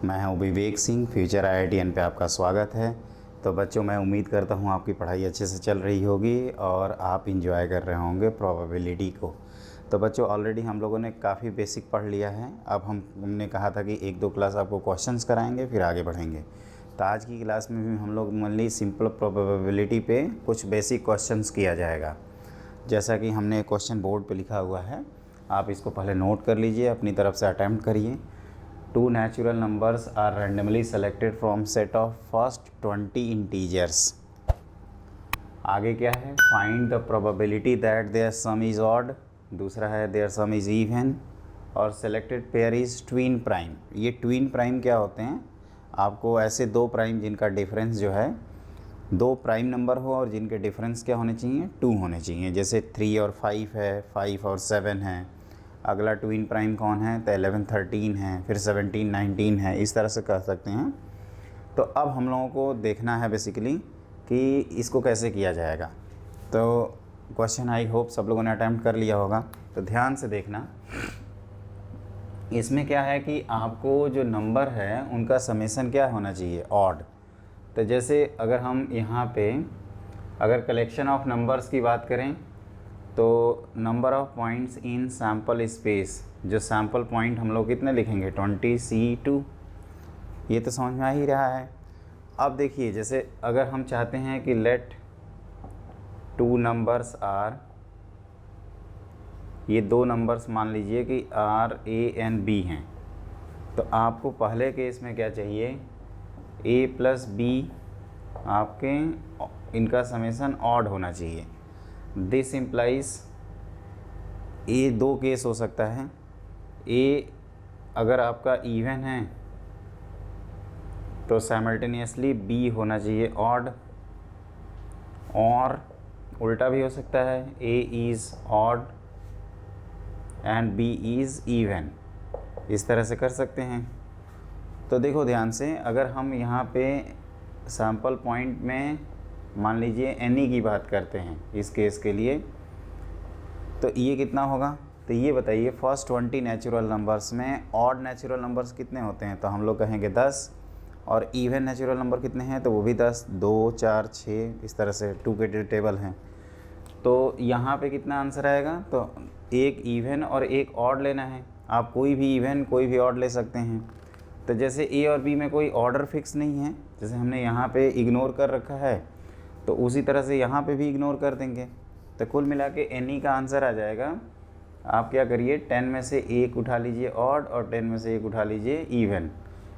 मैं हूं Vivek Singh, future IITN पे आपका स्वागत है। तो बच्चों, मैं उम्मीद करता हूं आपकी पढ़ाई अच्छे से चल रही होगी और आप इंजॉय कर रहे होंगे प्रोबेबिलिटी को। तो बच्चों, ऑलरेडी हम लोगों ने काफ़ी बेसिक पढ़ लिया है। अब हमने कहा था कि 1-2 क्लास आपको क्वेश्चंस कराएंगे, फिर आगे बढ़ेंगे। तो आज की क्लास में भी हम लोग मेनली सिंपल प्रोबेबिलिटी पे कुछ बेसिक क्वेश्चंस किया जाएगा। जैसा कि हमने क्वेश्चन बोर्ड पे लिखा हुआ है, आप इसको पहले नोट कर लीजिए, अपनी तरफ से अटैम्प्ट करिए। 2 natural numbers are randomly selected from set of first 20 integers। आगे क्या है? Find the probability that their sum is odd। दूसरा है their sum is even। और selected pair is twin prime। ये twin prime क्या होते हैं? आपको ऐसे दो प्राइम जिनका डिफरेंस जो है, दो प्राइम नंबर हो और जिनके डिफरेंस क्या होने चाहिए? 2 होने चाहिए। जैसे 3 और 5 है, 5 और 7 है। अगला ट्विन प्राइम कौन है? तो 11 13 है, फिर 17 19 है। इस तरह से कह सकते हैं। तो अब हम लोगों को देखना है बेसिकली कि इसको कैसे किया जाएगा। तो क्वेश्चन आई होप सब लोगों ने अटैम्प्ट कर लिया होगा। तो ध्यान से देखना, इसमें क्या है कि आपको जो नंबर है उनका समेसन क्या होना चाहिए? ऑड। तो जैसे अगर हम यहाँ पे अगर कलेक्शन ऑफ नंबर्स की बात करें तो number of points in sample space, जो सैम्पल पॉइंट हम लोग कितने लिखेंगे? 20C2। ये तो समझ में आ ही रहा है। अब देखिए, जैसे अगर हम चाहते हैं कि लेट 2 नंबर्स आर, ये दो नंबर्स मान लीजिए कि R A and B हैं, तो आपको पहले केस में क्या चाहिए? A + B आपके इनका समेसन ऑड होना चाहिए। दिस इम्प्लाइज ए दो केस हो सकता है। ए अगर आपका इवन है तो साइमल्टेनियसली बी होना चाहिए ऑड, और उल्टा भी हो सकता है, A is odd and B is even. इस तरह से कर सकते हैं। तो देखो ध्यान से, अगर हम यहाँ पे सैम्पल पॉइंट में मान लीजिए एनी की बात करते हैं इस केस के लिए, तो ये कितना होगा? तो ये बताइए, फर्स्ट 20 नेचुरल नंबर्स में ऑड नेचुरल नंबर्स कितने होते हैं? तो हम लोग कहेंगे 10, और इवन नेचुरल नंबर कितने हैं? तो वो भी 10, 2 4 6, इस तरह से 2 के टेबल हैं। तो यहाँ पे कितना आंसर आएगा? तो एक इवन और एक ऑड लेना है। आप कोई भी इवन कोई भी ऑड ले सकते हैं। तो जैसे ए और बी में कोई ऑर्डर फिक्स नहीं है, जैसे हमने यहाँ पे इग्नोर कर रखा है, तो उसी तरह से यहाँ पे भी इग्नोर कर देंगे। तो कुल मिला के एनी का आंसर आ जाएगा। आप क्या करिए, 10 में से एक उठा लीजिए ऑड और 10 में से एक उठा लीजिए इवन।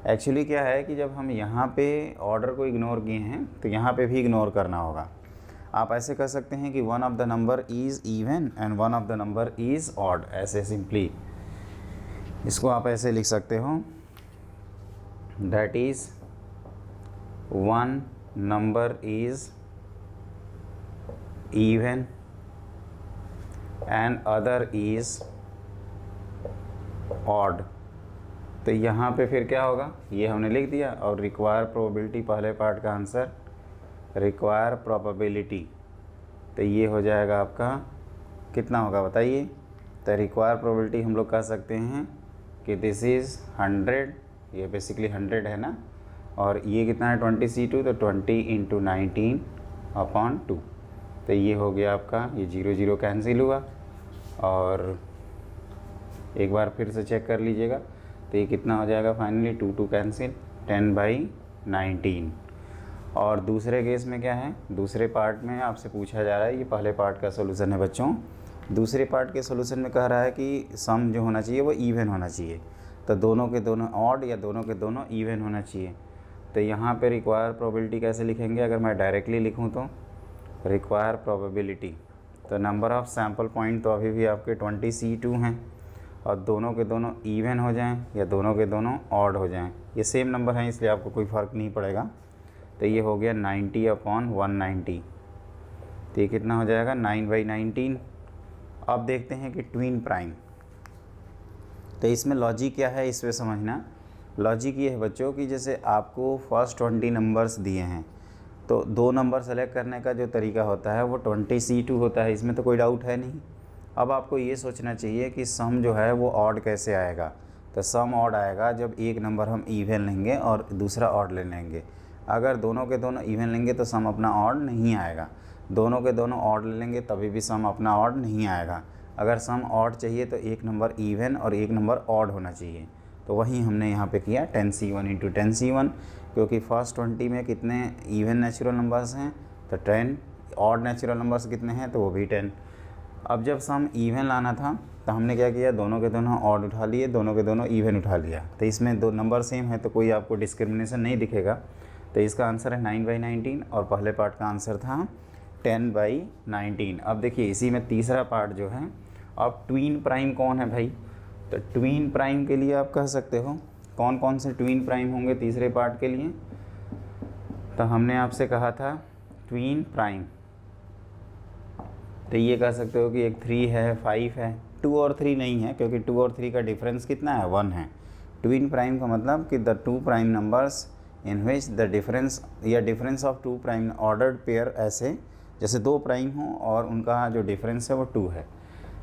एक्चुअली क्या है कि जब हम यहाँ पे ऑर्डर को इग्नोर किए हैं तो यहाँ पे भी इग्नोर करना होगा। आप ऐसे कह सकते हैं कि one of the number is even and one of the number is odd. ऐसे सिंपली इसको आप ऐसे लिख सकते हो, that is one number is even and other is odd। तो यहाँ पे फिर क्या होगा? ये हमने लिख दिया। और रिक्वायर प्रोबेबिलिटी, पहले पार्ट का आंसर रिक्वायर प्रोबेबिलिटी, तो ये हो जाएगा आपका कितना होगा बताइए? तो रिक्वायर प्रोबेबिलिटी हम लोग कह सकते हैं कि दिस इज़ 100। ये बेसिकली 100 है ना, और ये कितना है? 20C2, तो 20 × 19/2। तो ये हो गया आपका, ये 0 0 कैंसिल हुआ। और एक बार फिर से चेक कर लीजिएगा, तो ये कितना हो जाएगा फाइनली? 2 2 कैंसिल, 10/19। और दूसरे केस में क्या है? दूसरे पार्ट में आपसे पूछा जा रहा है, ये पहले पार्ट का सोल्यूशन है बच्चों। दूसरे पार्ट के सोल्यूशन में कह रहा है कि सम जो होना चाहिए वो इवन होना चाहिए। तो दोनों के दोनों ऑड या दोनों के दोनों इवन होना चाहिए। तो यहाँ पे रिक्वायर प्रोबेबिलिटी कैसे लिखेंगे? अगर मैं डायरेक्टली लिखूँ तो रिक्वायर प्रोबेबिलिटी, तो नंबर ऑफ़ सैम्पल पॉइंट तो अभी भी आपके 20C2 हैं, और दोनों के दोनों इवन हो जाएं या दोनों के दोनों ऑड हो जाएं। ये सेम नंबर हैं इसलिए आपको कोई फ़र्क नहीं पड़ेगा। तो ये हो गया 90/190। तो ये कितना हो जाएगा? 9/19। अब देखते हैं कि ट्विन प्राइम। तो इसमें लॉजिक क्या है, इस पर समझना। लॉजिक ये है बच्चों कि जैसे आपको फर्स्ट 20 नंबर्स दिए हैं, तो दो नंबर सेलेक्ट करने का जो तरीका होता है वो 20C2 होता है, इसमें तो कोई डाउट है नहीं। अब आपको ये सोचना चाहिए कि सम जो है वो ऑड कैसे आएगा। तो सम ऑड आएगा जब एक नंबर हम इवन लेंगे और दूसरा ऑड ले लेंगे। अगर दोनों के दोनों इवन लेंगे तो सम अपना ऑड नहीं आएगा, दोनों के दोनों ऑड ले लेंगे तभी भी सम अपना ऑड नहीं आएगा। अगर सम ऑड चाहिए तो एक नंबर इवन और एक नंबर ऑड होना चाहिए। तो वही हमने यहाँ पे किया 10c1 इंटू 10c1, क्योंकि फर्स्ट 20 में कितने इवन नेचुरल नंबर्स हैं तो 10, ऑड नेचुरल नंबर्स कितने हैं तो वो भी 10। अब जब सम इवन लाना था तो हमने क्या किया, दोनों के दोनों ऑड उठा लिए, दोनों के दोनों इवन उठा लिया। तो इसमें दो नंबर सेम है तो कोई आपको डिस्क्रिमिनेशन नहीं दिखेगा। तो इसका आंसर है 9/19 और पहले पार्ट का आंसर था 10/19। अब देखिए इसी में तीसरा पार्ट जो है, अब ट्वीन प्राइम कौन है भाई, तो ट्वीन प्राइम के लिए आप कह सकते हो कौन कौन से ट्वीन प्राइम होंगे तीसरे पार्ट के लिए। तो हमने आपसे कहा था ट्वीन प्राइम, तो ये कह सकते हो कि एक 3 है 5 है, 2 और 3 नहीं है क्योंकि 2 और 3 का डिफरेंस कितना है 1 है। ट्वीन प्राइम का मतलब कि the two prime numbers in which the difference या difference of two prime ordered pair, ऐसे जैसे 2 प्राइम हो और उनका जो डिफरेंस है वो 2 है।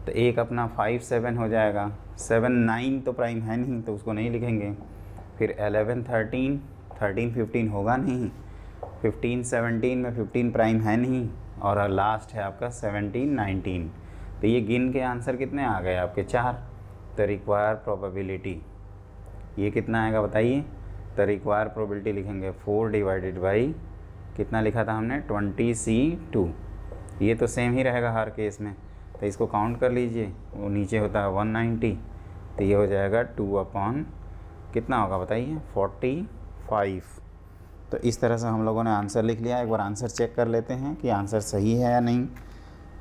तो एक अपना 5 7 हो जाएगा, 7 9 तो प्राइम है नहीं तो उसको नहीं लिखेंगे। फिर 11 13 13 15 होगा नहीं, 15 17 में 15 प्राइम है नहीं, और लास्ट है आपका 17 19। तो ये गिन के आंसर कितने आ गए आपके 4। तो रिक्वायर प्रोबेबिलिटी ये कितना आएगा बताइए। तो रिक्वायर प्रोबेबिलिटी लिखेंगे 4 डिवाइडेड बाई कितना लिखा था हमने 20c2। ये तो सेम ही रहेगा हर केस में, तो इसको काउंट कर लीजिए, वो नीचे होता है 190, तो ये हो जाएगा 2 अपॉन कितना होगा बताइए 45। तो इस तरह से हम लोगों ने आंसर लिख लिया। एक बार आंसर चेक कर लेते हैं कि आंसर सही है या नहीं।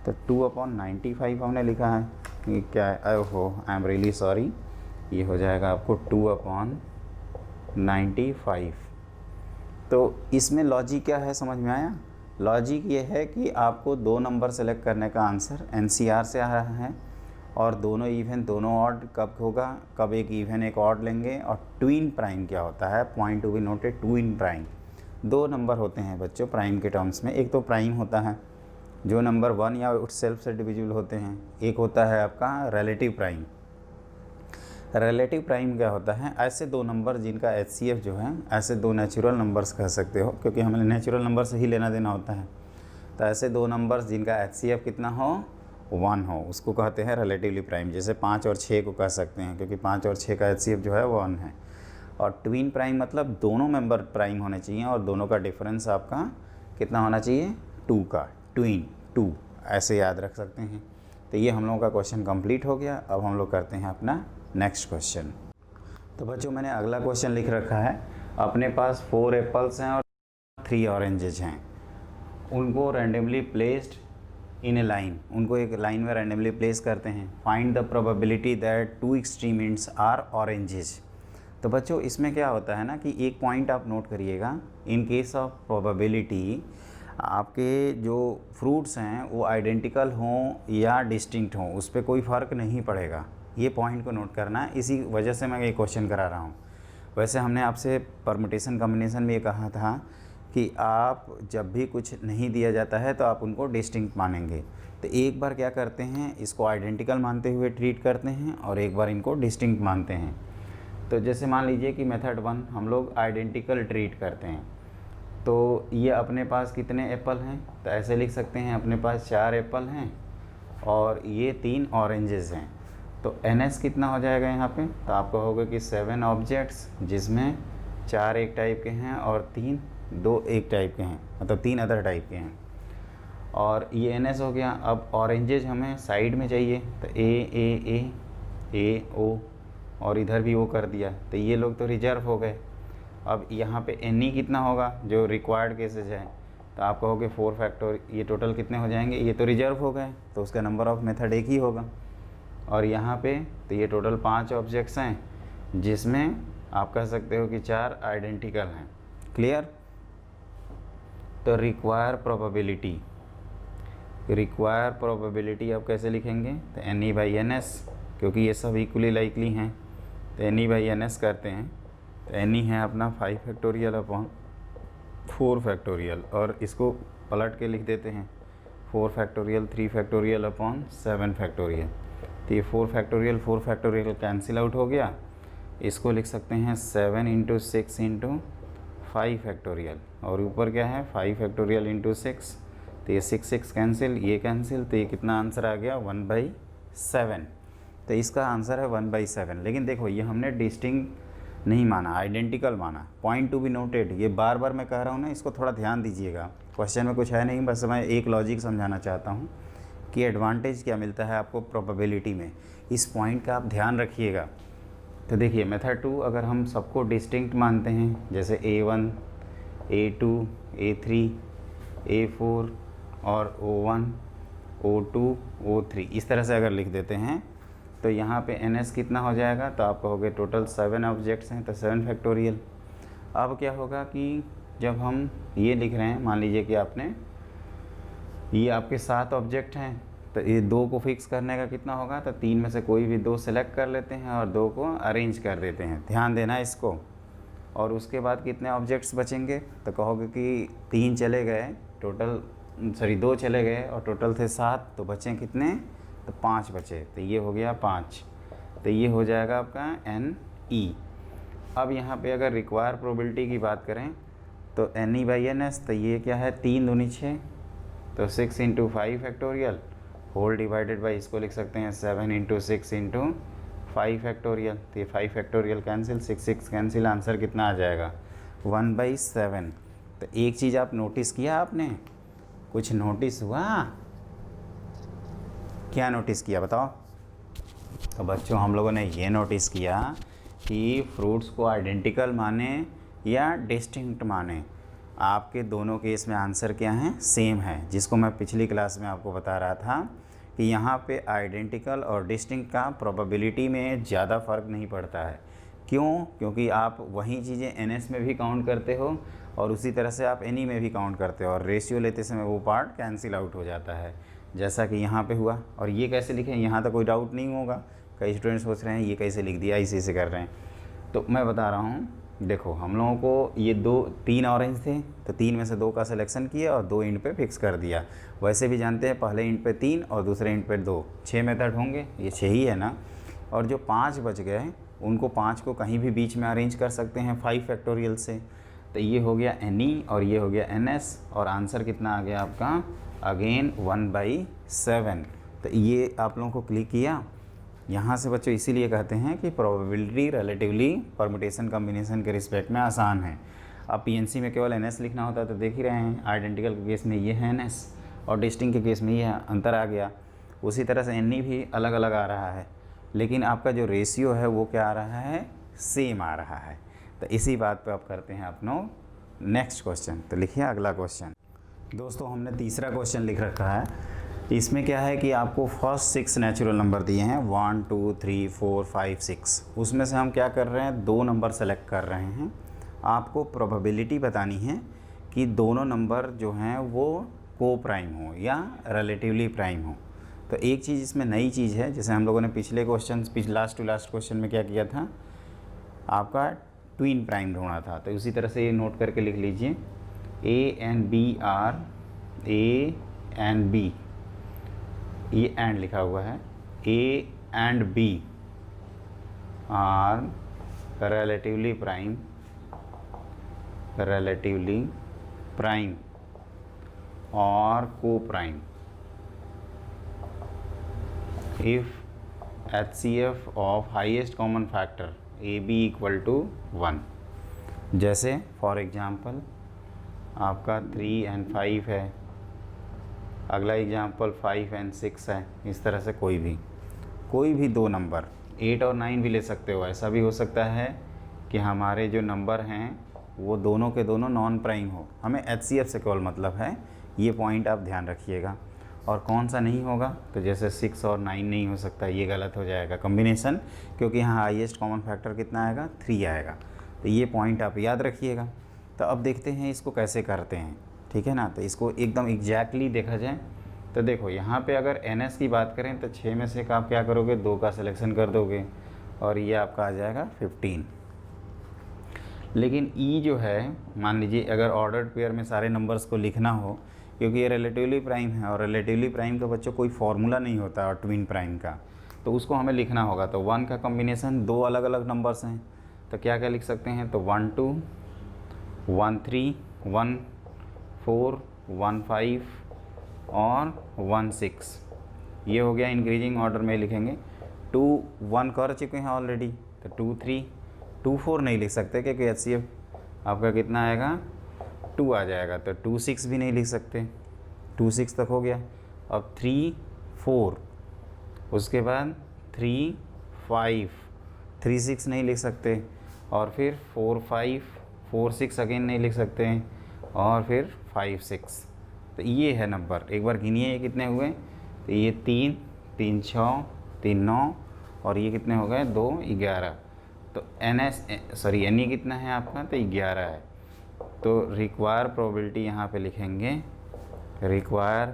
तो 2/95 हमने लिखा है, ये क्या है, ओहो आई एम रियली सॉरी, ये हो जाएगा आपको 2/95। तो इसमें लॉजिक क्या है समझ में आया। लॉजिक ये है कि आपको 2 नंबर सेलेक्ट करने का आंसर एनसीआर से आ रहा है, और दोनों इवन दोनों ऑड कब होगा, कब एक इवन एक ऑड लेंगे। और ट्विन प्राइम क्या होता है, point to be noted, twin prime 2 number होते हैं बच्चों प्राइम के टर्म्स में। एक तो प्राइम होता है जो नंबर 1 या सेल्फ से डिविजिबल होते हैं, एक होता है आपका रिलेटिव प्राइम। रिलेटिव प्राइम क्या होता है, ऐसे 2 नंबर जिनका HCF जो है, ऐसे 2 नेचुरल नंबर्स कह सकते हो क्योंकि हमें नेचुरल नंबर से ही लेना देना होता है। तो ऐसे 2 नंबर्स जिनका HCF कितना हो 1 हो, उसको कहते हैं रिलेटिवली प्राइम। जैसे 5 और 6 को कह सकते हैं क्योंकि 5 और 6 का HCF जो है 1 है। और ट्विन प्राइम मतलब दोनों मेंबर प्राइम होने चाहिए और दोनों का डिफरेंस आपका कितना होना चाहिए 2 का, ट्विन 2 ऐसे याद रख सकते हैं। तो ये हम लोगों का क्वेश्चन कंप्लीट हो गया। अब हम लोग करते हैं अपना नेक्स्ट क्वेश्चन। तो बच्चों मैंने अगला क्वेश्चन लिख रखा है, अपने पास 4 एप्पल्स हैं और 3 ऑरेंजेज हैं, उनको randomly placed in a line, उनको एक लाइन में रैंडमली प्लेस करते हैं। Find the probability that 2 extremes are oranges. तो बच्चों इसमें क्या होता है ना कि एक पॉइंट आप नोट करिएगा, इन केस ऑफ प्रोबेबिलिटी आपके जो फ्रूट्स हैं वो आइडेंटिकल हों या डिस्टिंक्ट हों, उस पर कोई फ़र्क नहीं पड़ेगा। ये पॉइंट को नोट करना है, इसी वजह से मैं ये क्वेश्चन करा रहा हूँ। वैसे हमने आपसे परमुटेशन कॉम्बिनेशन में ये कहा था कि आप जब भी कुछ नहीं दिया जाता है तो आप उनको डिस्टिंक्ट मानेंगे। तो एक बार क्या करते हैं, इसको आइडेंटिकल मानते हुए ट्रीट करते हैं और एक बार इनको डिस्टिंक्ट मानते हैं। तो जैसे मान लीजिए कि मेथड 1 हम लोग आइडेंटिकल ट्रीट करते हैं। तो ये अपने पास कितने एप्पल हैं, तो ऐसे लिख सकते हैं अपने पास 4 एप्पल हैं और ये 3 ऑरेंजेस हैं। तो NS कितना हो जाएगा यहाँ पे, तो आपको होगा कि 7 ऑब्जेक्ट्स जिसमें 4 एक टाइप के हैं और 2 एक टाइप के हैं, मतलब 3 अदर टाइप के हैं। और ये NS हो गया। अब ऑरेंजेज हमें साइड में चाहिए, तो A O और इधर भी O कर दिया, तो ये लोग तो रिजर्व हो गए। अब यहाँ पे NE कितना होगा जो रिक्वायर्ड केसेज है, तो आप कहोगे 4 फैक्टर, ये टोटल कितने हो जाएंगे, ये तो रिजर्व हो गए तो उसका नंबर ऑफ मेथड एक ही होगा। और यहाँ पे तो ये टोटल 5 ऑब्जेक्ट्स हैं जिसमें आप कह सकते हो कि 4 आइडेंटिकल हैं। क्लियर। तो रिक्वायर प्रोबेबिलिटी आप कैसे लिखेंगे, तो NE/NS, क्योंकि ये सब इक्वली लाइकली हैं तो NE/NS करते हैं। तो NE है अपना 5 फैक्टोरियल अपॉन 4 फैक्टोरियल, और इसको पलट के लिख देते हैं 4 फैक्टोरियल 3 फैक्टोरियल अपॉन 7 फैक्टोरियल। तो ये 4 फैक्टोरियल कैंसिल आउट हो गया, इसको लिख सकते हैं 7 इंटू 6 इंटू 5 फैक्टोरियल, और ऊपर क्या है 5 फैक्टोरियल इंटू 6, तो ये 6 कैंसिल, ये कैंसिल, तो ये कितना आंसर आ गया 1/7। तो इसका आंसर है 1/7। लेकिन देखो ये हमने डिस्टिंक्ट नहीं माना, आइडेंटिकल माना। पॉइंट टू बी नोटेड, ये बार बार मैं कह रहा हूँ ना, इसको थोड़ा ध्यान दीजिएगा। क्वेश्चन में कुछ है नहीं, बस मैं एक लॉजिक समझाना चाहता हूँ कि एडवांटेज क्या मिलता है आपको प्रोबेबिलिटी में। इस पॉइंट का आप ध्यान रखिएगा। तो देखिए मेथड 2, अगर हम सबको डिस्टिंक्ट मानते हैं, जैसे A1, A2, A3, A4 और O1, O2, O3, इस तरह से अगर लिख देते हैं तो यहाँ पे NS कितना हो जाएगा, तो आप कहोगे टोटल 7 ऑब्जेक्ट्स हैं, तो 7 फैक्टोरियल। अब क्या होगा कि जब हम ये लिख रहे हैं, मान लीजिए कि आपने ये आपके 7 ऑब्जेक्ट हैं, तो ये 2 को फिक्स करने का कितना होगा, तो 3 में से कोई भी 2 सेलेक्ट कर लेते हैं और 2 को अरेंज कर देते हैं। ध्यान देना इसको। और उसके बाद कितने ऑब्जेक्ट्स बचेंगे, तो कहोगे कि 3 चले गए टोटल, 2 चले गए और टोटल थे 7, तो बचे कितने, तो 5 बचे, तो ये हो गया 5। तो ये हो जाएगा आपका NE। अब यहाँ पे अगर रिक्वायर प्रोबेबिलिटी की बात करें तो NE/NS, तो ये क्या है 3 दूनी 6, तो 6 into 5 factorial whole divided by, इसको लिख सकते हैं 7 इंटू 6 इंटू 5 फैक्टोरियल। तो ये 5 फैक्टोरियल कैंसिल, 6 कैंसिल, आंसर कितना आ जाएगा 1/7। तो एक चीज़ आप नोटिस किया, आपने कुछ नोटिस हुआ, क्या नोटिस किया बताओ। तो बच्चों हम लोगों ने ये नोटिस किया कि फ्रूट्स को आइडेंटिकल माने या डिस्टिंक्ट माने, आपके दोनों केस में आंसर क्या है, सेम है। जिसको मैं पिछली क्लास में आपको बता रहा था कि यहाँ पे आइडेंटिकल और डिस्टिंक्ट का प्रोबेबिलिटी में ज़्यादा फ़र्क नहीं पड़ता है। क्यों? क्योंकि आप वही चीज़ें NS में भी काउंट करते हो और उसी तरह से आप NE में भी काउंट करते हो, और रेशियो लेते समय वो पार्ट कैंसिल आउट हो जाता है, जैसा कि यहाँ पे हुआ। और ये कैसे लिखें, यहाँ तो कोई डाउट नहीं होगा। कई स्टूडेंट्स सोच रहे हैं ये कैसे लिख दिया, इसी से कर रहे हैं। तो मैं बता रहा हूँ, देखो हम लोगों को ये 3 ऑरेंज थे, तो 3 में से 2 का सिलेक्शन किया और 2 इंट पे फिक्स कर दिया। वैसे भी जानते हैं पहले इंट पे 3 और दूसरे इंट पे 2, 6 मेथड होंगे, ये 6 ही है ना। और जो 5 बच गए उनको 5 को कहीं भी बीच में अरेंज कर सकते हैं 5 फैक्टोरियल से। तो ये हो गया NE और ये हो गया NS, और आंसर कितना आ गया आपका अगेन 1/7। तो ये आप लोगों को क्लिक किया। यहाँ से बच्चों इसीलिए कहते हैं कि प्रोबेबिलिटी रिलेटिवली परमुटेशन कम्बिनेशन के रिस्पेक्ट में आसान है। अब PNC में केवल NS लिखना होता है, तो देख ही रहे हैं आइडेंटिकल के केस में ये है NS और डिस्टिंक्ट के केस में ये अंतर आ गया। उसी तरह से NE भी अलग अलग आ रहा है, लेकिन आपका जो रेशियो है वो क्या आ रहा है, सेम आ रहा है। तो इसी बात पे आप करते हैं अपना नेक्स्ट क्वेश्चन। तो लिखिए अगला क्वेश्चन। दोस्तों हमने तीसरा क्वेश्चन लिख रखा है। इसमें क्या है कि आपको फर्स्ट 6 नेचुरल नंबर दिए हैं, 1 2 3 4 5 6। उसमें से हम क्या कर रहे हैं, 2 नंबर सेलेक्ट कर रहे हैं। आपको प्रोबेबिलिटी बतानी है कि दोनों नंबर जो हैं वो को प्राइम हो या रिलेटिवली प्राइम हो। तो एक चीज़ इसमें नई चीज़ है, जैसे हम लोगों ने पिछले question last to last question में क्या किया था, आपका ट्विन प्राइम ढूंढा था। तो उसी तरह से ये नोट करके लिख लीजिए, A and B are A and B, ये एंड लिखा हुआ है, A and B are relatively prime और co-prime if HCF of highest common factor AB equal to 1। जैसे फॉर एग्जांपल आपका 3 and 5 है, अगला एग्जांपल 5 and 6 है। इस तरह से कोई भी 2 नंबर 8 और 9 भी ले सकते हो। ऐसा भी हो सकता है कि हमारे जो नंबर हैं वो दोनों के दोनों नॉन प्राइम हो, हमें HCF से केवल मतलब है। ये पॉइंट आप ध्यान रखिएगा। और कौन सा नहीं होगा, तो जैसे 6 और 9 नहीं हो सकता, ये गलत हो जाएगा कॉम्बिनेशन, क्योंकि यहाँ हाईएस्ट कॉमन फैक्टर कितना आएगा, 3 आएगा। तो ये पॉइंट आप याद रखिएगा। तो अब देखते हैं इसको कैसे करते हैं, ठीक है ना। तो इसको एकदम एग्जैक्टली देखा जाए तो देखो यहाँ पे अगर NS की बात करें तो 6 में से आप क्या करोगे, 2 का सिलेक्शन कर दोगे और ये आपका आ जाएगा 15। लेकिन E जो है, मान लीजिए अगर ऑर्डर्ड पेयर में सारे नंबर्स को लिखना हो, क्योंकि ये रिलेटिवली प्राइम है और रिलेटिवली प्राइम का बच्चों कोई फार्मूला नहीं होता और ट्विन प्राइम का, तो उसको हमें लिखना होगा। तो 1 का कॉम्बिनेशन 2 अलग अलग नंबर्स हैं, तो क्या क्या लिख सकते हैं, तो 1 2 1 3 1 4 1 5 और 1 6। ये हो गया इंक्रीजिंग ऑर्डर में लिखेंगे। 2 1 कर चुके हैं ऑलरेडी, तो 2 3 2 4 नहीं लिख सकते क्योंकि HCF आपका कितना आएगा, 2 आ जाएगा। तो 2 6 भी नहीं लिख सकते, 2 6 तक हो गया। अब 3 4, उसके बाद 3 5, 3 6 नहीं लिख सकते, और फिर 4 5 4 6 अगेन नहीं लिख सकते हैं, और फिर 5 6। तो ये है नंबर, एक बार गिनिए ये कितने हुए। तो ये 3 3 6 3 9, और ये कितने हो गए, 2 11। तो NE कितना है आपका, तो 11 है। तो रिक्वायर प्रोबेबिलिटी यहाँ पे लिखेंगे, रिक्वायर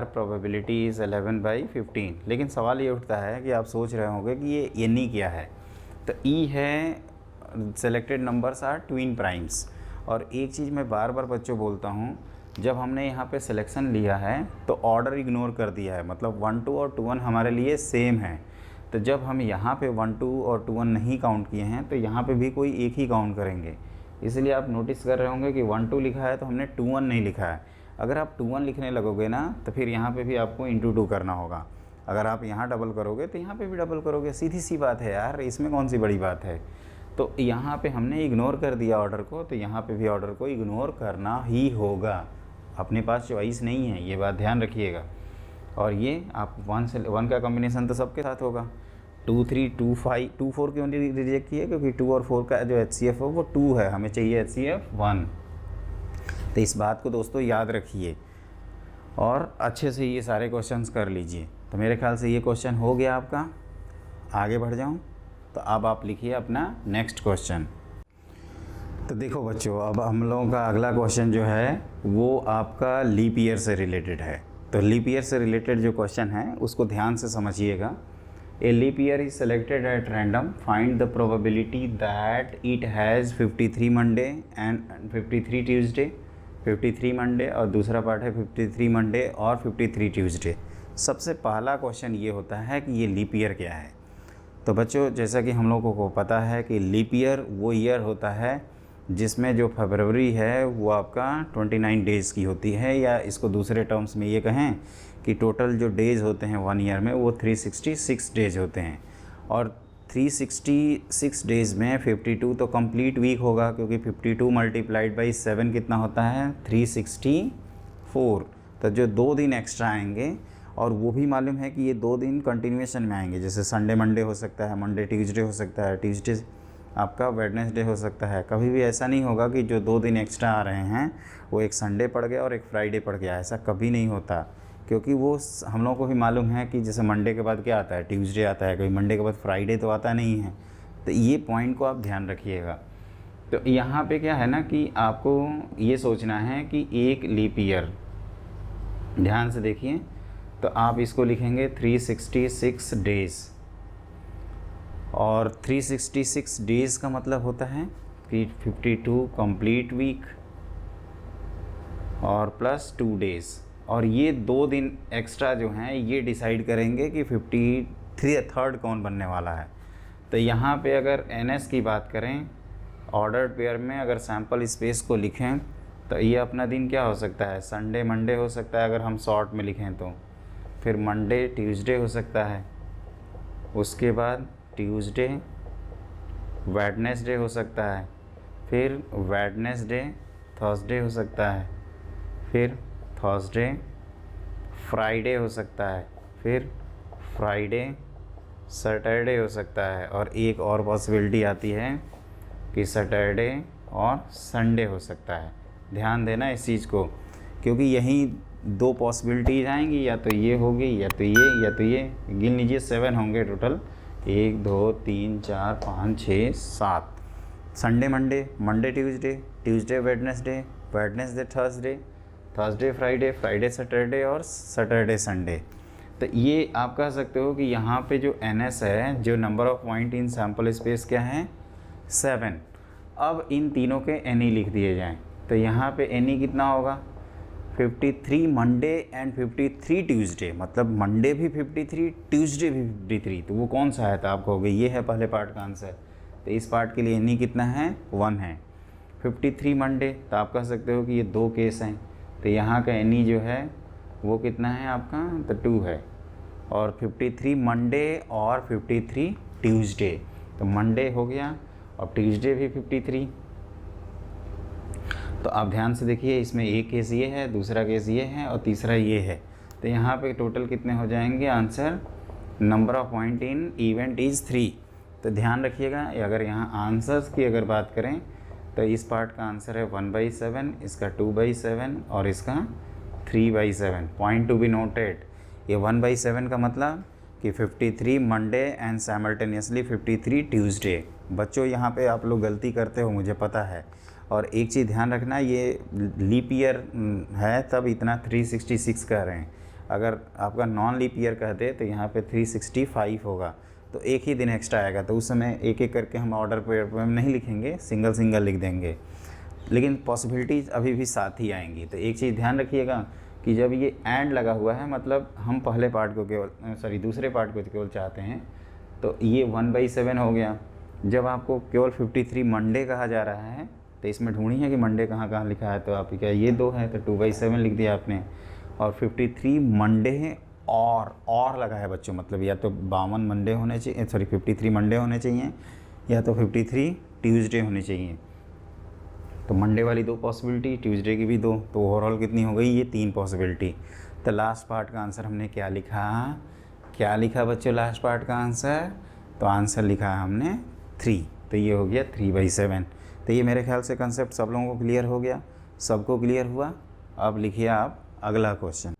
प्रोबेबिलिटी इज़ 11/15। लेकिन सवाल ये उठता है कि आप सोच रहे होंगे कि ये NE क्या है। तो E है selected numbers are twin primes. और एक चीज़ मैं बार बार बच्चों बोलता हूँ, जब हमने यहाँ पे सिलेक्शन लिया है तो ऑर्डर इग्नोर कर दिया है, मतलब 1 2 और 2 1 हमारे लिए सेम है। तो जब हम यहाँ पे 1 2 और 2 1 नहीं काउंट किए हैं, तो यहाँ पे भी कोई एक ही काउंट करेंगे। इसलिए आप नोटिस कर रहे होंगे कि 1 2 लिखा है तो हमने 2 1 नहीं लिखा है। अगर आप 2 1 लिखने लगोगे ना, तो फिर यहाँ पे भी आपको इंटू 2 करना होगा। अगर आप यहाँ डबल करोगे तो यहाँ पे भी डबल करोगे, सीधी सी बात है यार, इसमें कौन सी बड़ी बात है। तो यहाँ पे हमने इग्नोर कर दिया ऑर्डर को, तो यहाँ पे भी ऑर्डर को इग्नोर करना ही होगा। अपने पास चॉइस नहीं है, ये बात ध्यान रखिएगा। और ये आप 1 का कॉम्बिनेशन तो सबके साथ होगा। 2 3 2 5 2 4 क्यों रिजेक्ट किए, क्योंकि 2 और 4 का जो HCF है वो 2 है, हमें चाहिए HCF 1। तो इस बात को दोस्तों याद रखिए और अच्छे से ये सारे क्वेश्चंस कर लीजिए। तो मेरे ख्याल से ये क्वेश्चन हो गया आपका। आगे बढ़ जाऊँ, तो अब आप लिखिए अपना नेक्स्ट क्वेश्चन। तो देखो बच्चों, अब हम लोगों का अगला क्वेश्चन जो है वो आपका लीप ईयर से रिलेटेड है। तो लीप ईयर से रिलेटेड जो क्वेश्चन है उसको ध्यान से समझिएगा। A leap year is selected at random, find the probability that it has 53 Monday and 53 Tuesday. 53 Monday और दूसरा पार्ट है 53 मंडे और 53 ट्यूसडे। सबसे पहला क्वेश्चन ये होता है कि ये लीप ईयर क्या है। तो बच्चों, जैसा कि हम लोगों को पता है कि लीप ईयर वो ईयर होता है जिसमें जो फरवरी है वो आपका 29 डेज़ की होती है, या इसको दूसरे टर्म्स में ये कहें कि टोटल जो डेज़ होते हैं 1 ईयर में वो 366 डेज़ होते हैं। और 366 डेज़ में 52 तो कंप्लीट वीक होगा, क्योंकि 52 मल्टीप्लाइड बाई 7 कितना होता है, 364। तो जो 2 दिन एक्स्ट्रा आएंगे, और वो भी मालूम है कि ये 2 दिन कंटिन्यूएशन में आएंगे, जैसे संडे मंडे हो सकता है, मंडे ट्यूसडे हो सकता है, ट्यूसडे आपका वेडनेसडे हो सकता है। कभी भी ऐसा नहीं होगा कि जो 2 दिन एक्स्ट्रा आ रहे हैं वो एक संडे पड़ गया और एक फ्राइडे पड़ गया, ऐसा कभी नहीं होता। क्योंकि वो हम लोगों को भी मालूम है कि जैसे मंडे के बाद क्या आता है, ट्यूसडे आता है, कभी मंडे के बाद फ्राइडे तो आता नहीं है। तो ये पॉइंट को आप ध्यान रखिएगा। तो यहाँ पे क्या है ना कि आपको ये सोचना है कि एक लीप ईयर, ध्यान से देखिए, तो आप इसको लिखेंगे 366 डेज़। और 366 डेज़ का मतलब होता है कि 52 कंप्लीट वीक और प्लस 2 डेज़। और ये 2 दिन एक्स्ट्रा जो हैं ये डिसाइड करेंगे कि 53rd कौन बनने वाला है। तो यहाँ पे अगर NS की बात करें, ऑर्डर्ड पेयर में अगर सैम्पल स्पेस को लिखें, तो ये अपना दिन क्या हो सकता है, संडे मंडे हो सकता है अगर हम शॉर्ट में लिखें तो, फिर मंडे ट्यूसडे हो सकता है, उसके बाद ट्यूसडे वेडनेसडे हो सकता है, फिर वेडनेसडे थर्सडे हो सकता है, फिर थर्सडे फ्राइडे हो सकता है, फिर फ्राइडे सैटरडे हो सकता है, और एक और पॉसिबिलिटी आती है कि सैटरडे और संडे हो सकता है। ध्यान देना इस चीज़ को, क्योंकि यहीं 2 पॉसिबिलिटीज आएंगी, या तो ये होगी या तो ये या तो ये। गिन लीजिए 7 होंगे total, 1 2 3 4 5 6 7। Sunday Monday, Monday Tuesday, Tuesday Wednesday, Wednesday Thursday, Thursday Friday, Friday Saturday और सैटरडे संडे। तो ये आप कह सकते हो कि यहाँ पे जो NS है, जो number of point in sample space क्या है, 7। अब इन तीनों के NE लिख दिए जाएं, तो यहाँ पे NE कितना होगा, 53 मंडे एंड 53 ट्यूसडे, मतलब मंडे भी 53, ट्यूसडे भी 53, तो वो कौन सा है? तो आप कहोगे ये है पहले पार्ट का आंसर। तो इस पार्ट के लिए एनी कितना है? 1 है। 53 मंडे, तो आप कह सकते हो कि ये 2 केस हैं, तो यहाँ का एनी जो है वो कितना है आपका? तो 2 है। और 53 मंडे और 53 ट्यूसडे, तो मंडे हो गया और ट्यूसडे भी 53। तो आप ध्यान से देखिए, इसमें एक केस ये है, दूसरा केस ये है और तीसरा ये है। तो यहाँ पे टोटल कितने हो जाएंगे answer? Number of point in event is 3। तो ध्यान रखिएगा, अगर यहाँ आंसर्स की अगर बात करें तो इस पार्ट का आंसर है 1/7, इसका 2/7 और इसका 3/7। पॉइंट टू बी नोटेड, ये 1/7 का मतलब कि 53 मंडे एंड साइमल्टेनियसली 53 ट्यूसडे। बच्चों यहाँ पे आप लोग गलती करते हो, मुझे पता है। और एक चीज़ ध्यान रखना, ये लीप ईयर है तब इतना 366 कह रहे हैं। अगर आपका नॉन लीप ईयर कहते तो यहाँ पे 365 होगा, तो एक ही दिन एक्स्ट्रा आएगा। तो उस समय एक एक करके हम ऑर्डर पर नहीं लिखेंगे, सिंगल सिंगल लिख देंगे, लेकिन पॉसिबिलिटीज़ अभी भी साथ ही आएंगी। तो एक चीज़ ध्यान रखिएगा कि जब ये एंड लगा हुआ है, मतलब हम पहले पार्ट को केवल दूसरे पार्ट को केवल चाहते हैं, तो ये 1/7 हो गया। जब आपको केवल 53 मंडे कहा जा रहा है, तो इसमें ढूंढी है कि मंडे कहाँ कहाँ लिखा है, तो आप क्या ये 2 है तो 2/7 लिख दिया आपने। और 53 मंडे है और लगा है बच्चों, मतलब या तो 52 मंडे होने चाहिए, 53 मंडे होने चाहिए, या तो 53 ट्यूसडे होने चाहिए। तो मंडे वाली 2 पॉसिबिलिटी, ट्यूसडे की भी 2, तो ओवरऑल कितनी हो गई? ये 3 पॉसिबिलिटी। तो लास्ट पार्ट का आंसर हमने क्या लिखा बच्चों? लास्ट पार्ट का आंसर, तो आंसर लिखा है हमने 3, तो ये हो गया 3/7। तो ये मेरे ख्याल से कंसेप्ट सब लोगों को क्लियर हो गया, सबको क्लियर हुआ। अब लिखिए आप अगला क्वेश्चन।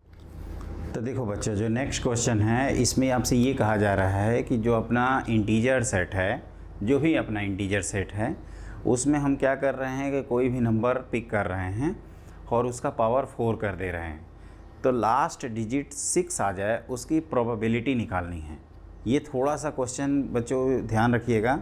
तो देखो बच्चों, जो नेक्स्ट क्वेश्चन है इसमें आपसे ये कहा जा रहा है कि जो अपना इंटीजर सेट है, जो भी अपना इंटीजर सेट है, उसमें हम क्या कर रहे हैं कि कोई भी नंबर पिक कर रहे हैं और उसका पावर 4 कर दे रहे हैं, तो लास्ट डिजिट 6 आ जाए उसकी प्रोबेबिलिटी निकालनी है। ये थोड़ा सा क्वेश्चन बच्चों ध्यान रखिएगा,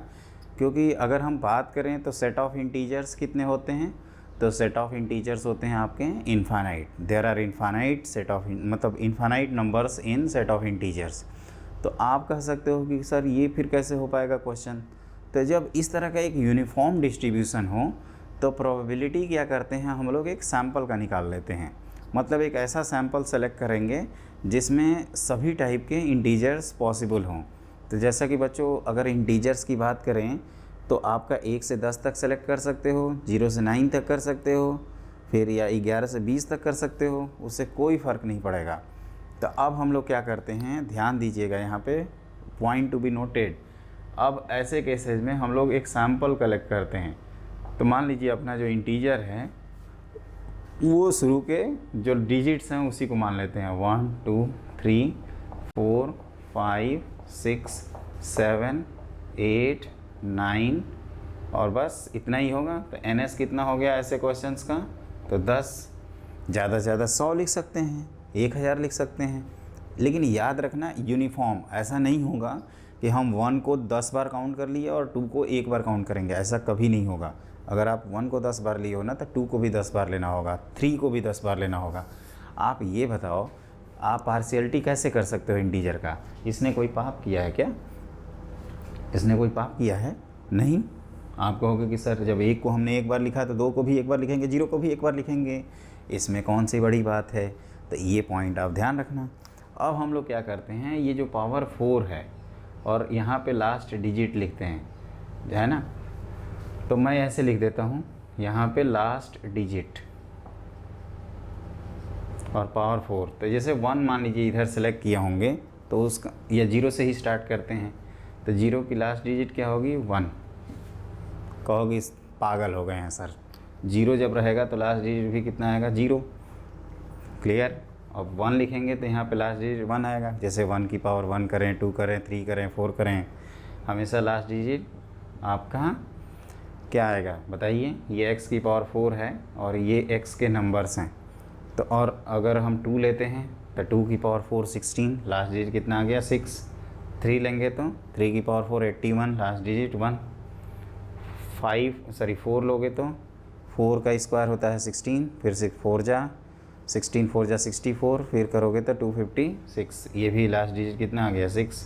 क्योंकि अगर हम बात करें तो सेट ऑफ इंटीजर्स कितने होते हैं? तो सेट ऑफ इंटीजर्स होते हैं आपके infinite. There are infinite set of, मतलब infinite numbers in set of integers. तो आप कह सकते हो कि सर ये फिर कैसे हो पाएगा क्वेश्चन? तो जब इस तरह का एक यूनिफॉर्म डिस्ट्रीब्यूशन हो तो प्रोबेबिलिटी क्या करते हैं हम लोग? एक सैम्पल का निकाल लेते हैं, मतलब एक ऐसा सैम्पल सेलेक्ट करेंगे जिसमें सभी टाइप के इंटीजर्स पॉसिबल हों। तो जैसा कि बच्चों अगर इंटीजर्स की बात करें तो आपका 1 से 10 तक सेलेक्ट कर सकते हो, 0 से 9 तक कर सकते हो, फिर या 11 से 20 तक कर सकते हो, उससे कोई फ़र्क नहीं पड़ेगा। तो अब हम लोग क्या करते हैं, ध्यान दीजिएगा यहाँ पे, पॉइंट टू बी नोटेड। अब ऐसे केसेस में हम लोग एक सैम्पल कलेक्ट करते हैं। तो मान लीजिए अपना जो इंटीजर है वो शुरू के जो डिजिट्स हैं उसी को मान लेते हैं, 1 2 3 4 5 6 7 8 9 और बस इतना ही होगा। तो NS कितना हो गया ऐसे क्वेश्चंस का? तो 10, ज़्यादा से ज़्यादा 100 लिख सकते हैं, 1000 लिख सकते हैं। लेकिन याद रखना यूनिफॉर्म ऐसा नहीं होगा कि हम 1 को 10 बार काउंट कर लिए और 2 को 1 बार काउंट करेंगे, ऐसा कभी नहीं होगा। अगर आप 1 को 10 बार लिए हो ना, तो 2 को भी 10 बार लेना होगा, 3 को भी 10 बार लेना होगा। आप ये बताओ, आप पार्शियलिटी कैसे कर सकते हो इंटीजर का? इसने कोई पाप किया है क्या? इसने कोई पाप किया है? नहीं। आप कहोगे कि सर जब 1 को हमने 1 बार लिखा तो 2 को भी 1 बार लिखेंगे, 0 को भी 1 बार लिखेंगे, इसमें कौन सी बड़ी बात है? तो ये पॉइंट आप ध्यान रखना। अब हम लोग क्या करते हैं, ये जो पावर 4 है और यहाँ पे लास्ट डिजिट लिखते हैं, है ना? तो मैं ऐसे लिख देता हूँ, यहाँ पे लास्ट डिजिट और पावर 4। तो जैसे 1 मान लीजिए इधर सेलेक्ट किया होंगे तो उसका, या 0 से ही स्टार्ट करते हैं, तो 0 की लास्ट डिजिट क्या होगी? 1। कहोगे पागल हो गए हैं सर, 0 जब रहेगा तो लास्ट डिजिट भी कितना आएगा? 0। क्लियर? अब 1 लिखेंगे तो यहाँ पे लास्ट डिजिट 1 आएगा। जैसे 1 की पावर 1 करें, 2 करें, 3 करें, 4 करें, हमेशा लास्ट डिजिट आपका क्या आएगा बताइए? ये x की पावर 4 है और ये x के नंबर्स हैं। तो और अगर हम 2 लेते हैं तो 2 की पावर 4 16, लास्ट डिजिट कितना आ गया? 6। 3 लेंगे तो 3 की पावर 4 81, लास्ट डिजिट 1। 4 लोगे तो 4 का स्क्वायर होता है 16, फिर 6 4 जा 16 4 जा 64, फिर करोगे तो 256। ये भी लास्ट डिजिट कितना आ गया 6।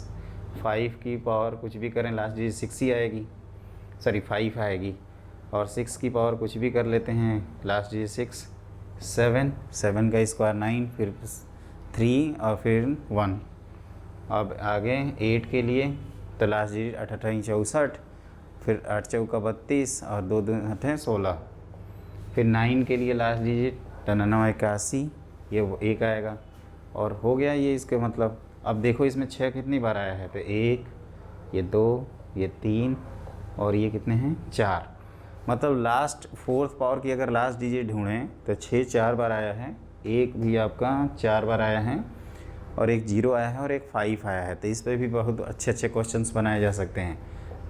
5 की पावर कुछ भी करें लास्ट डिजिट 6 ही आएगी, सॉरी 5 आएगी। और 6 की पावर कुछ भी कर लेते हैं लास्ट डिजिट 6। 7 7 का स्क्वायर 9, फिर 3 और फिर 1। अब आगे 8 के लिए तो लास्ट डिजिट 8 8 64, फिर 8 चौका 32 और 2 2 8 16। फिर 9 के लिए लास्ट डिजिट 9 81, ये वो 1 आएगा और हो गया ये इसके मतलब। अब देखो इसमें 6 कितनी बार आया है, तो 1, ये 2, ये 3 और ये कितने हैं 4। मतलब लास्ट 4th पावर की अगर लास्ट डिजिट ढूंढें तो 6 4 बार आया है, 1 भी आपका 4 बार आया है और एक 0 आया है और एक 5 आया है। तो इस पर भी बहुत अच्छे अच्छे क्वेश्चंस बनाए जा सकते हैं।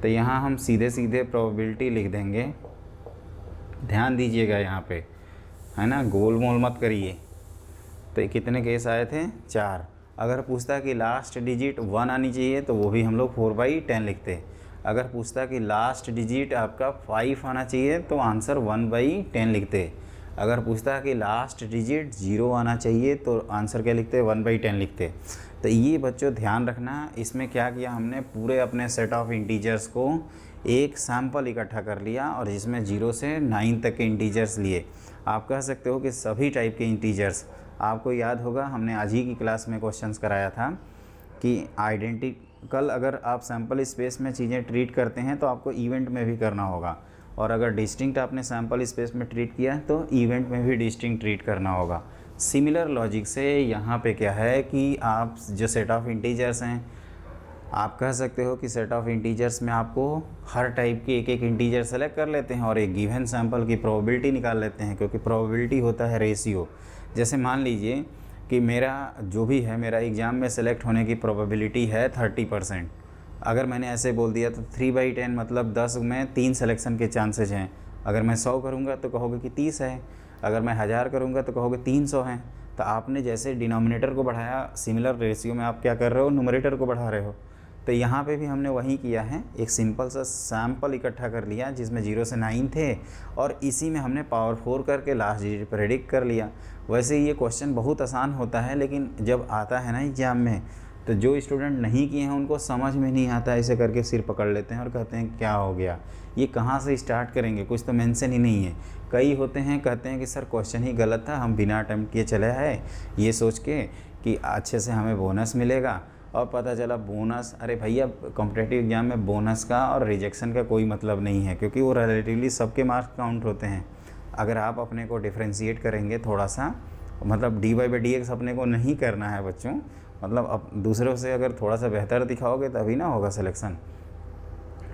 तो यहाँ हम सीधे सीधे प्रोबेबिलिटी लिख देंगे। ध्यान दीजिएगा यहाँ पे, है ना, गोल मोल मत करिए। तो कितने केस आए थे 4। अगर पूछता कि लास्ट डिजिट 1 आनी चाहिए तो वो भी हम लोग 4/10 लिखते। अगर पूछता कि लास्ट डिजिट आपका 5 आना चाहिए तो आंसर 1/10 लिखते। अगर पूछता कि लास्ट डिजिट 0 आना चाहिए तो आंसर क्या लिखते 1/10 लिखते। तो ये बच्चों ध्यान रखना, इसमें क्या किया हमने, पूरे अपने सेट ऑफ इंटीजर्स को एक सैम्पल इकट्ठा कर लिया और जिसमें 0 से 9 तक के इंटीजर्स लिए। आप कह सकते हो कि सभी टाइप के इंटीजर्स। आपको याद होगा हमने आज ही की क्लास में क्वेश्चंस कराया था कि आइडेंटिकल अगर आप सैम्पल स्पेस में चीज़ें ट्रीट करते हैं तो आपको इवेंट में भी करना होगा, और अगर डिस्टिंक्ट आपने सैम्पल स्पेस में ट्रीट किया तो इवेंट में भी डिस्टिंक्ट ट्रीट करना होगा। सिमिलर लॉजिक से यहाँ पे क्या है कि आप जो सेट ऑफ इंटीजर्स हैं, आप कह सकते हो कि सेट ऑफ इंटीजर्स में आपको हर टाइप के एक एक इंटीजर सेलेक्ट कर लेते हैं और एक गिवन सैम्पल की प्रोबेबिलिटी निकाल लेते हैं, क्योंकि प्रोबेबिलिटी होता है रेशियो। जैसे मान लीजिए कि मेरा जो भी है, मेरा एग्ज़ाम में सेलेक्ट होने की प्रोबेबिलिटी है 30%। अगर मैंने ऐसे बोल दिया तो 3/10 मतलब 10 में 3 सिलेक्शन के चांसेज हैं। अगर मैं 100 करूँगा तो कहोगे कि 30 है, अगर मैं 1000 करूँगा तो कहोगे 300 हैं। तो आपने जैसे डिनोमिनेटर को बढ़ाया, सिमिलर रेशियो में आप क्या कर रहे हो, न्यूमरेटर को बढ़ा रहे हो। तो यहाँ पे भी हमने वही किया है, एक सिंपल सा सैम्पल इकट्ठा कर लिया जिसमें 0 से 9 थे और इसी में हमने पावर 4 करके लास्ट डिजिट प्रेडिक्ट कर लिया। वैसे ये क्वेश्चन बहुत आसान होता है, लेकिन जब आता है ना एग्जाम में तो जो स्टूडेंट नहीं किए हैं उनको समझ में नहीं आता, ऐसे करके सिर पकड़ लेते हैं और कहते हैं क्या हो गया, ये कहाँ से स्टार्ट करेंगे, कुछ तो मेंशन ही नहीं है। कई होते हैं कहते हैं कि सर क्वेश्चन ही गलत था, हम बिना अटेम्प्ट किए चले आए ये सोच के कि अच्छे से हमें बोनस मिलेगा, और पता चला बोनस, अरे भैया कॉम्पिटिटिव एग्जाम में बोनस का और रिजेक्शन का कोई मतलब नहीं है, क्योंकि वो रिलेटिवली सबके मार्क्स काउंट होते हैं। अगर आप अपने को डिफ्रेंशिएट करेंगे थोड़ा सा, मतलब dy/dx अपने को नहीं करना है बच्चों, मतलब अब दूसरों से अगर थोड़ा सा बेहतर दिखाओगे तभी ना होगा सिलेक्शन।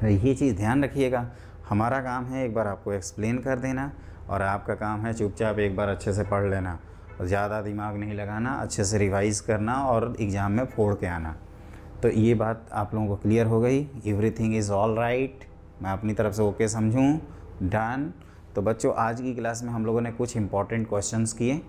ये चीज़ ध्यान रखिएगा। हमारा काम है एक बार आपको एक्सप्लेन कर देना और आपका काम है चुपचाप एक बार अच्छे से पढ़ लेना, ज़्यादा दिमाग नहीं लगाना, अच्छे से रिवाइज़ करना और एग्ज़ाम में फोड़ के आना। तो ये बात आप लोगों को क्लियर हो गई। एवरीथिंग इज़ ऑल राइट, मैं अपनी तरफ से ओके समझूँ, डन। तो बच्चों आज की क्लास में हम लोगों ने कुछ इंपॉर्टेंट क्वेश्चंस किए।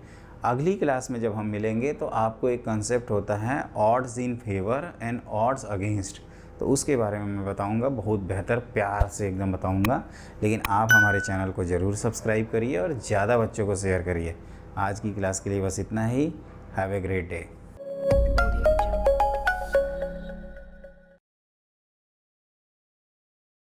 अगली क्लास में जब हम मिलेंगे तो आपको एक कंसेप्ट होता है odds in favour and odds against, तो उसके बारे में मैं बताऊंगा, बहुत बेहतर प्यार से एकदम बताऊंगा। लेकिन आप हमारे चैनल को ज़रूर सब्सक्राइब करिए और ज़्यादा बच्चों को शेयर करिए। आज की क्लास के लिए बस इतना ही। Have a great day.